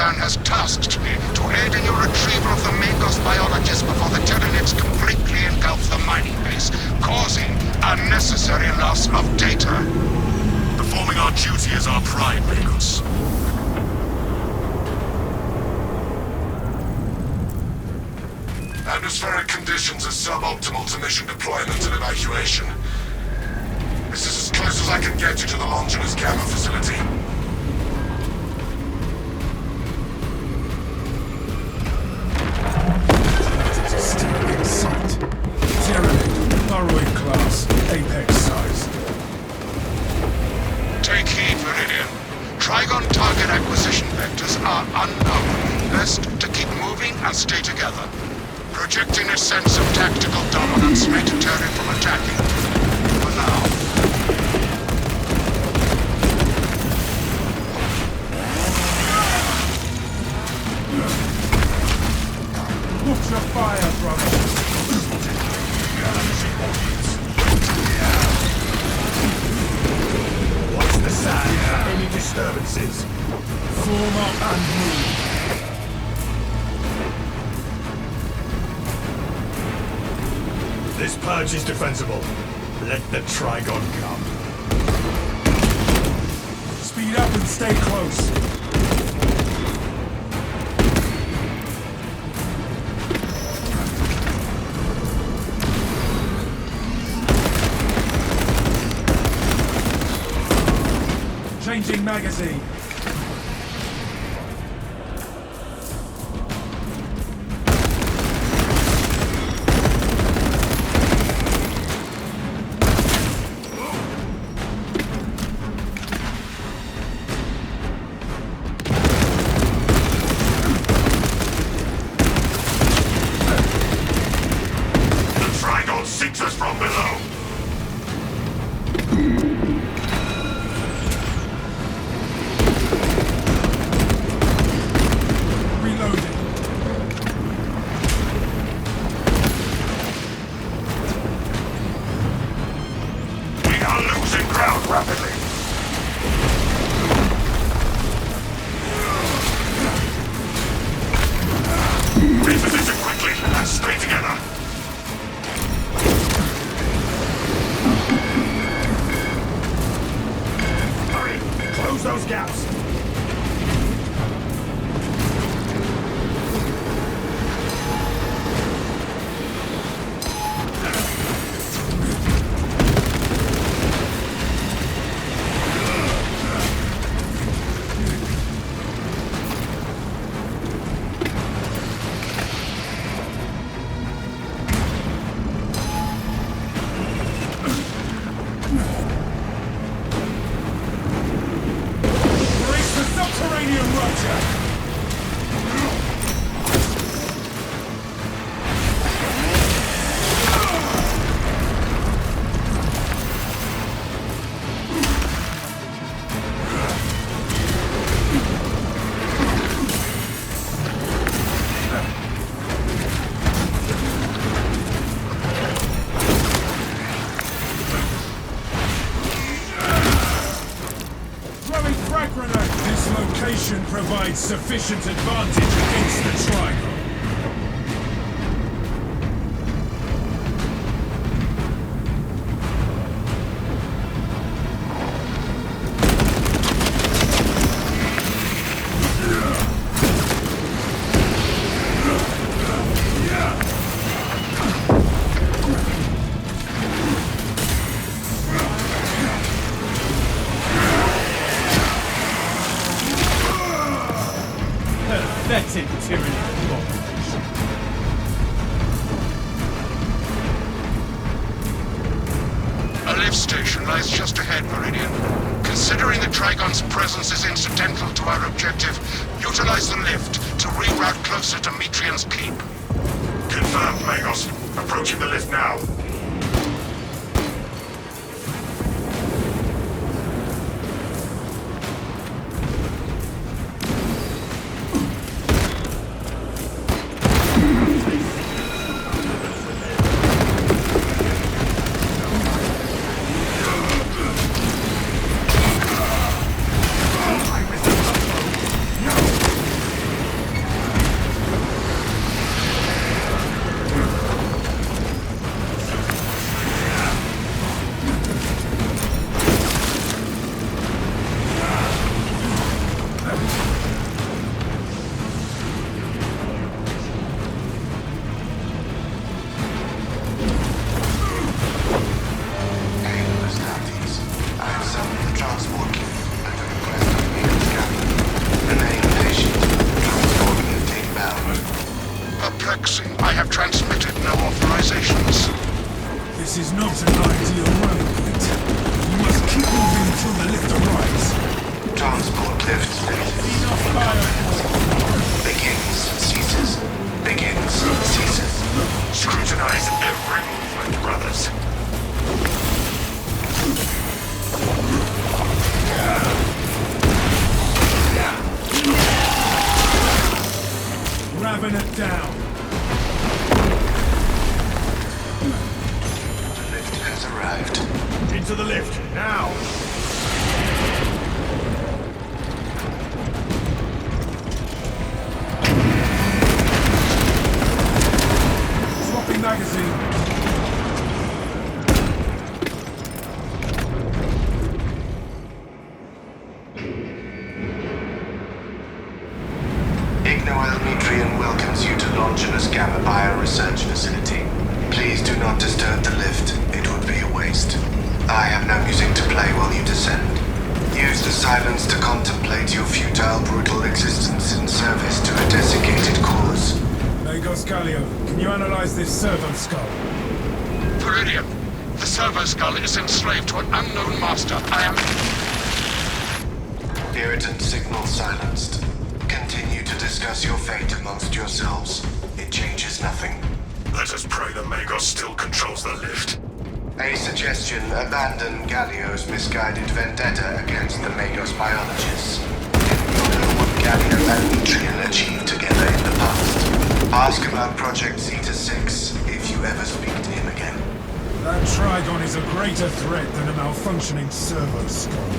Khan has tasked me to aid in your retrieval of the Magos biologists before the Tehlike completely engulf the mining base, causing unnecessary loss of data. Performing our duty is our pride, Magos. Atmospheric conditions are suboptimal to mission deployment and evacuation. This is as close as I can get you to the Longinus gamma facility. Still in sight. Tyranny, Norway class, apex size. Take heed, Meridian. Trigon target acquisition vectors are unknown. Best to keep moving and stay together. Projecting a sense of tactical dominance may deter him from attacking. For now. Watch your fire, brother. What's the sound? Any disturbances? Form up and move. This purge is defensible. Let the Trigon come. Speed up and stay close. Changing magazine. Those gaps! Provides sufficient advantage against the Trigon. Pathetic tyranny of population. A lift station lies just ahead, Meridian. Considering the Trigon's presence is incidental to our objective, utilize the lift to reroute closer to Metrian's keep. Confirmed, Magos. Approaching the lift now. sensations. This is not an ideal running point. You must keep moving until the lift arrives. Transport lift. Enough fire. Begins, ceases. Begins, ceases. Scrutinize every movement, brothers. Raven it down. The lift has arrived. Into the lift, now! Swapping magazine. Ignoel welcomes you to Longinus Gamma Bioresearch Facility. Please do not disturb the lift. It would be a waste. I have no music to play while you descend. Use the silence to contemplate your futile, brutal existence in service to a desiccated cause. Magos Galio, can you analyze this servo skull? Viridian, the servo skull is enslaved to an unknown master. I am... Irritant signal silenced. Continue to discuss your fate amongst yourselves. It changes nothing. Let us pray the Magos still controls the lift. A suggestion, abandon Gallio's misguided vendetta against the Magos biologists. You know what Gallio and Metrian achieved together in the past. Ask about Project Zeta 6 if you ever speak to him again. That Trigon is a greater threat than a malfunctioning servo skull.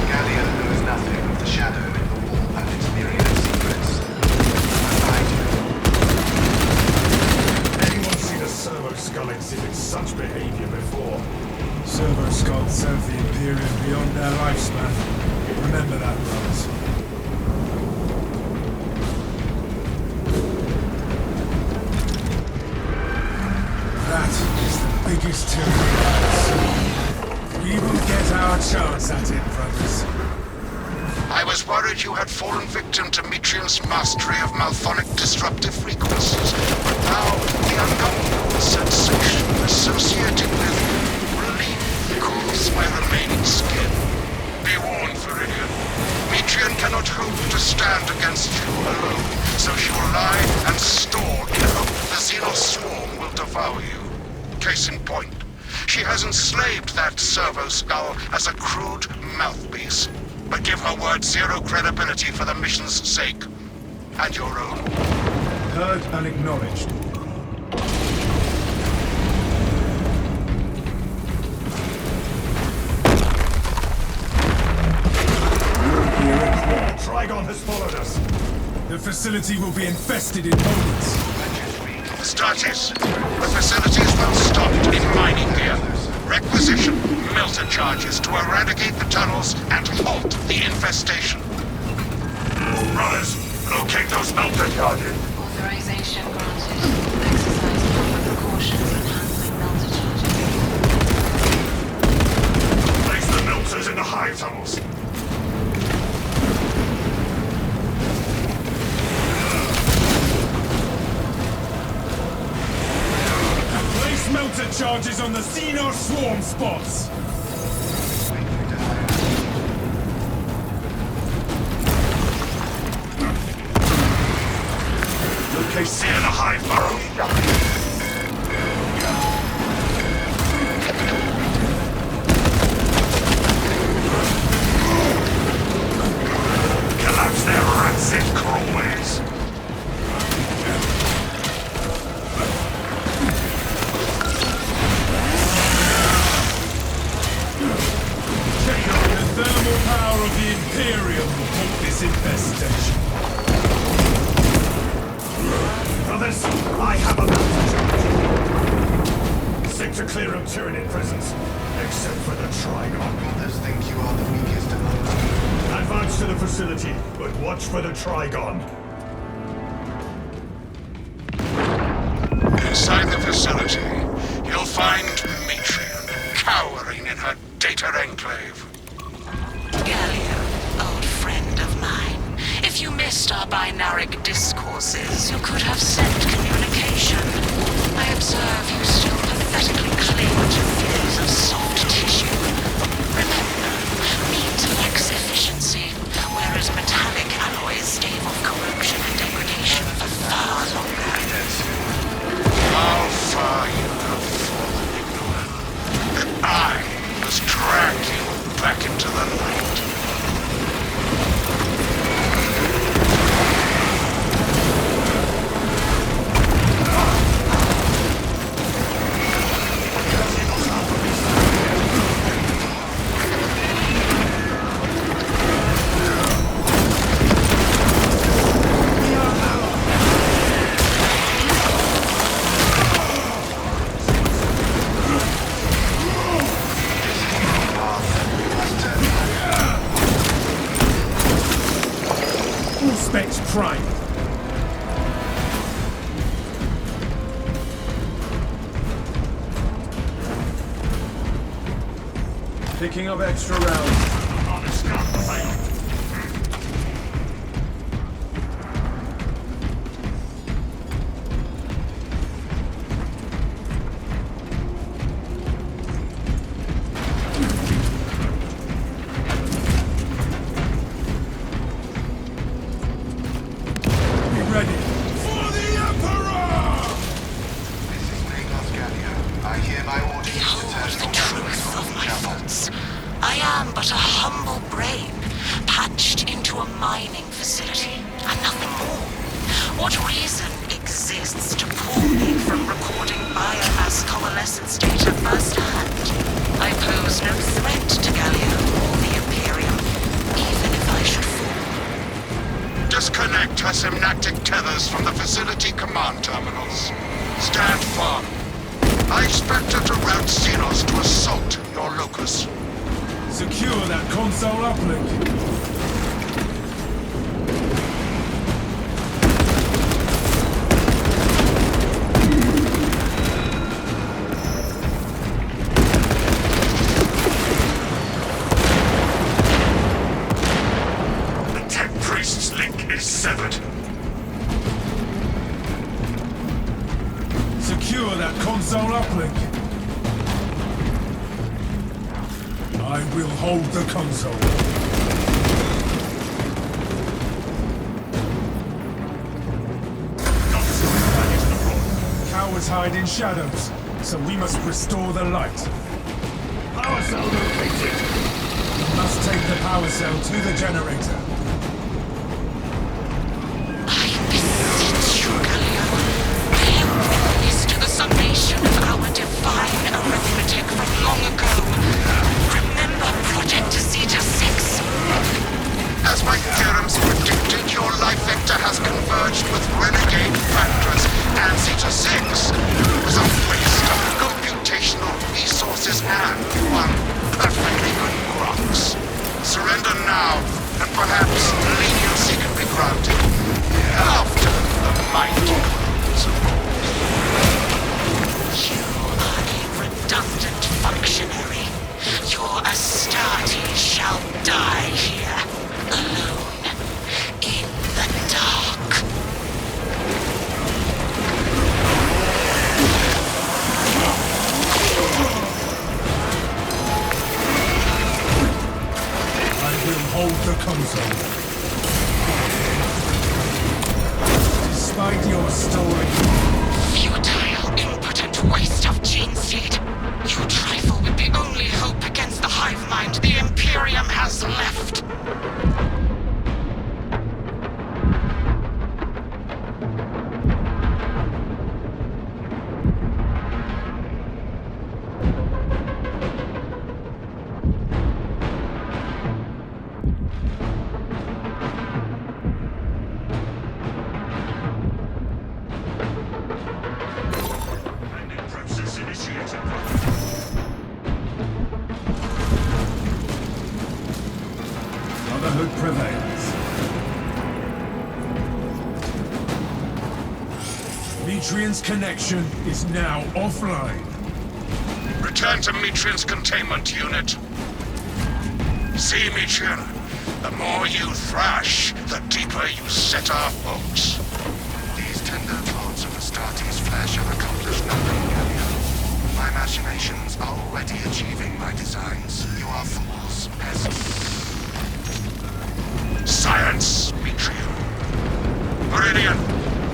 Gallio knows nothing of the shadow in the wall and its myriad secrets. I do. Anyone seen a servo skull exhibit such behavior before? Servo skulls serve the Imperium beyond their lifespan. Remember that, brothers. That is the biggest tyranny I've seen. We will get our chance at it, brothers. I was worried you had fallen victim to Metrian's mastery of malphonic disruptive frequencies, but now the uncomfortable sensation associated with relief cools my remaining skin. Be warned, Viridian. Metrian cannot hope to stand against you alone, so she will lie and stall in hope the Xenos swarm will devour you. Case in point, she has enslaved that servo skull as a crude mouthpiece. But give her word zero credibility for the mission's sake. And your own. Heard and acknowledged. Trigon has followed us. The facility will be infested in moments. Stratis, the facility is well stocked in mining gear. Requisition melter charges to eradicate the tunnels and halt the infestation. Brothers, locate those melter charges. Authorization granted. Exercise proper precautions when handling melter charges. Place the melters in the hive tunnels. Place melter charges on the Xenos swarm spots. Okay, sear the hive burrow. Collapse their rancid crawlways. The thermal power of the Imperium will halt this infestation. Brothers, I have a melter charge. Sector clear of Tyranid presence, except for the Trigon. Brothers think you are the weakest among us. Advance to the facility, but watch for the Trigon. Inside the facility, you'll find Metrian cowering in her data enclave. Gallia, old friend. missed our binaric discourses, you could have sent communication. I observe you still pathetically cling to fears of soft tissue. Remember, meat lacks efficiency, whereas metallic alloys stave off corrosion and degradation for far longer. How far you have fallen, ignorant. I must drag you back into the light. Specs Prime. Picking up extra rounds. Disconnect her synaptic tethers from the facility command terminals. Stand firm. I expect her to route Xenos to assault your locus. Secure that console uplink. Secure that console uplink. I will hold the console. Cowards hide in shadows, so we must restore the light. Power cell located. We must take the power cell to the generator. Summation of our divine arithmetic from long ago. Remember Project Zeta 6? As my theorems predicted, your life vector has converged with renegade factors, and Zeta 6 was a waste of computational resources and one perfectly good Grox. Surrender now, and perhaps leniency can be granted after the might comes, of course. You are a redundant functionary. Your Astarte shall die here, alone, in the dark. I will hold the console. Despite your story, Futile, impotent waste of gene seed. You trifle with the only hope against the hive mind the Imperium has left. Brotherhood prevails. Metrian's connection is now offline. Return to Metrian's containment unit. See, Metrian, The more you thrash, the deeper you set our hooks. These tender thoughts of Astartes' flesh have accomplished nothing, Galio. My machinations are already achieving my designs. You are fools, peasants. Science, Mitrio. Meridian,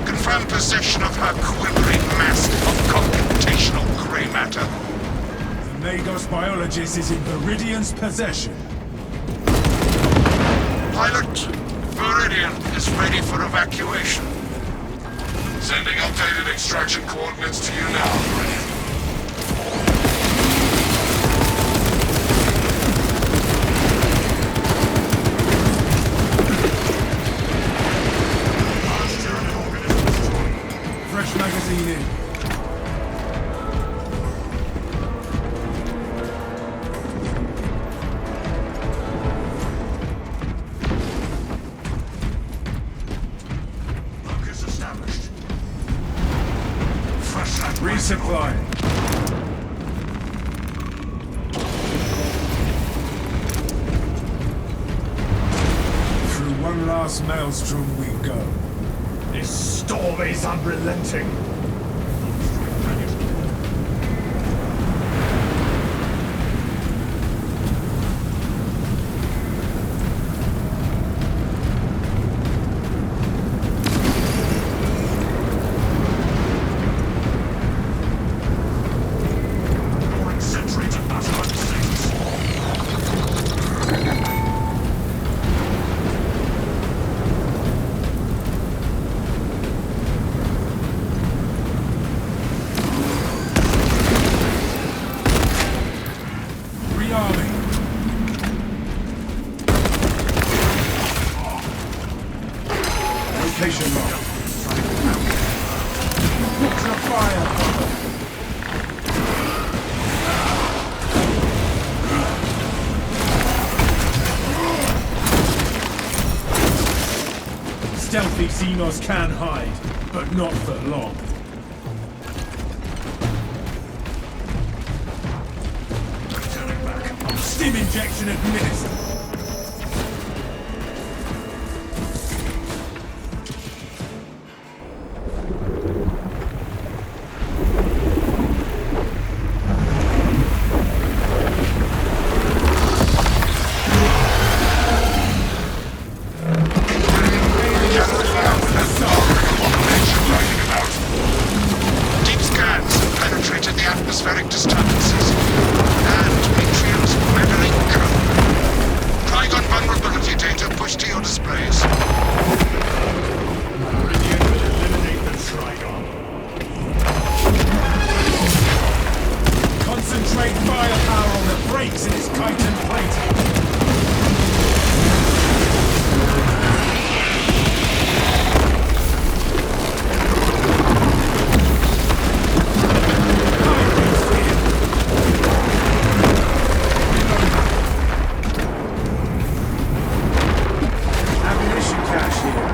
confirm possession of her quivering mass of computational grey matter. The Magos biologist is in Viridian's possession. Pilot, Meridian is ready for evacuation. Sending updated extraction coordinates to you now, Meridian. Fresh magazine in. Focus established. Fresh light. Resupply. Through one last maelstrom we go. This storm is unrelenting. Pouring sentry to battle instincts. Rearming. Location lock. Ultra fire. Stealthy Xenos can hide, but not for long. Turning back. Stim injection administered. Deep scans have penetrated the atmospheric disturbances and Mitrium's weathering code. Trigon vulnerability data pushed to your displays. Meridian will eliminate the Trigon. Concentrate firepower on the brakes in its chitin plating. Ammunition cache here.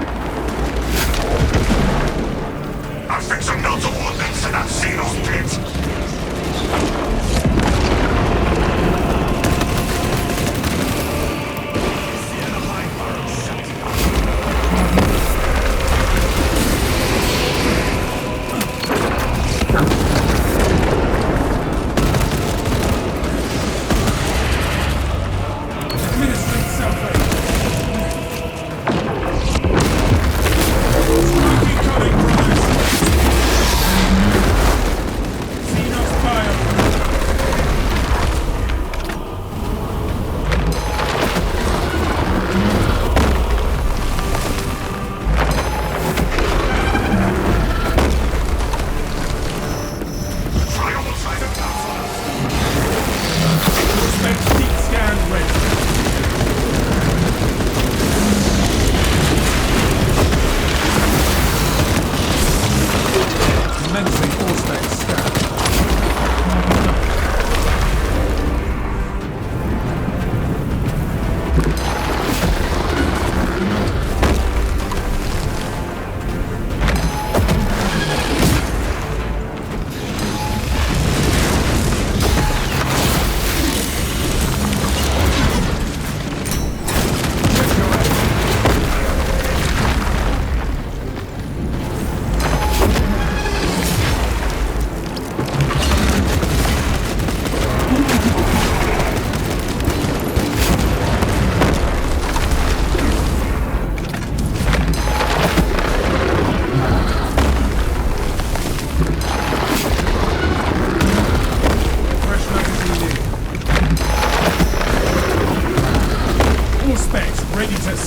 I'm fixing multiple links to that Xenos pit.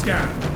scan.